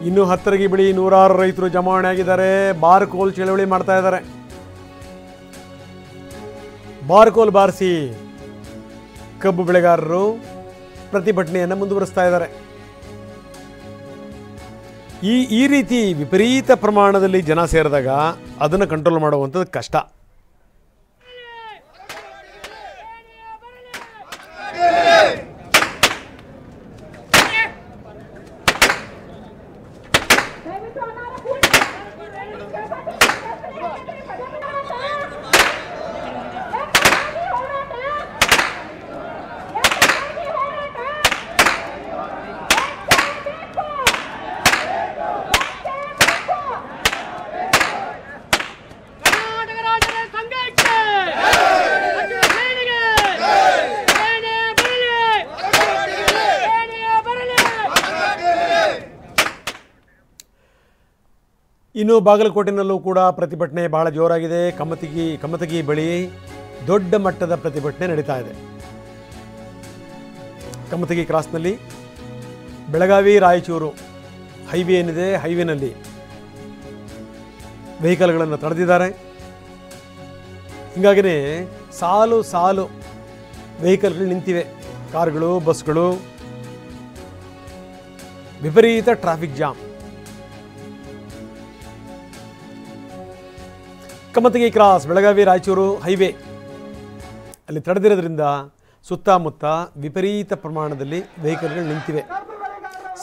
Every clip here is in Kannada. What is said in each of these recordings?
ಇನ್ನು 10ರ ಬಳಿ ನೂರಾರು ರೈತರು ಜಮಾವಣೆ ಆಗಿದ್ದಾರೆ. ಬಾರ್ಕೋಲ್ ಚಳವಳಿ ಮಾಡ್ತಾ ಇದ್ದಾರೆ. ಬಾರ್ಕೋಲ್ ಬಾರಿಸಿ ಕಬ್ಬು ಬೆಳೆಗಾರರು ಪ್ರತಿಭಟನೆಯನ್ನು ಮುಂದುವರಿಸ್ತಾ ಇದ್ದಾರೆ. ಈ ರೀತಿ ವಿಪರೀತ ಪ್ರಮಾಣದಲ್ಲಿ ಜನ ಸೇರಿದಾಗ ಅದನ್ನು ಕಂಟ್ರೋಲ್ ಮಾಡುವಂಥದ್ದು ಕಷ್ಟ. ಇನ್ನು ಬಾಗಲಕೋಟೆನಲ್ಲೂ ಕೂಡ ಪ್ರತಿಭಟನೆ ಬಹಳ ಜೋರಾಗಿದೆ. ಕಮತಗಿ ಬಳಿ ದೊಡ್ಡ ಮಟ್ಟದ ಪ್ರತಿಭಟನೆ ನಡೀತಾ ಇದೆ. ಕಮತಗಿ ಕ್ರಾಸ್ನಲ್ಲಿ ಬೆಳಗಾವಿ ರಾಯಚೂರು ಹೈವೇ ಏನಿದೆ, ಹೈವೇನಲ್ಲಿ ವೆಹಿಕಲ್ಗಳನ್ನು ತಡೆದಿದ್ದಾರೆ. ಹೀಗಾಗಿಯೇ ಸಾಲು ಸಾಲು ವೆಹಿಕಲ್ಗಳು ನಿಂತಿವೆ, ಕಾರುಗಳು, ಬಸ್ಗಳು. ವಿಪರೀತ traffic jam. Kamatagi cross Belagavi Raichur highway ಅಲ್ಲಿ ತಡೆದಿರೋದ್ರಿಂದ ಸುತ್ತಮುತ್ತ ವಿಪರೀತ ಪ್ರಮಾಣದಲ್ಲಿ ವೆಹಿಕಲ್ಗಳು ನಿಂತಿವೆ.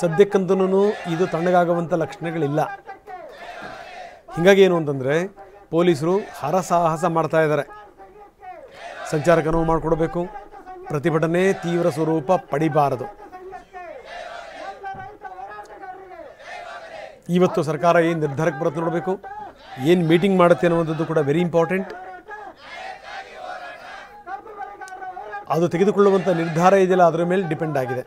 ಸದ್ಯಕ್ಕಂತೂ ಇದು ತಣ್ಣಗಾಗುವಂಥ ಲಕ್ಷಣಗಳಿಲ್ಲ. ಹೀಗಾಗಿ ಏನು ಅಂತಂದರೆ ಪೊಲೀಸರು ಹರಸಾಹಸ ಮಾಡ್ತಾ ಇದ್ದಾರೆ. ಸಂಚಾರಕ್ಕೆ ಅನುವು ಮಾಡಿಕೊಡಬೇಕು, ಪ್ರತಿಭಟನೆ ತೀವ್ರ ಸ್ವರೂಪ ಪಡಿಬಾರದು. ಇವತ್ತು ಸರ್ಕಾರ ಏನು ನಿರ್ಧಾರಕ್ಕೆ ಬರುತ್ತೆ ನೋಡಬೇಕು, ಏನು ಮೀಟಿಂಗ್ ಮಾಡುತ್ತೆ ಅನ್ನುವಂಥದ್ದು ಕೂಡ ವೆರಿ ಇಂಪಾರ್ಟೆಂಟ್. ಅದು ತೆಗೆದುಕೊಳ್ಳುವಂಥ ನಿರ್ಧಾರ ಇದೆಯಲ್ಲ ಅದರ ಮೇಲೆ ಡಿಪೆಂಡ್ ಆಗಿದೆ.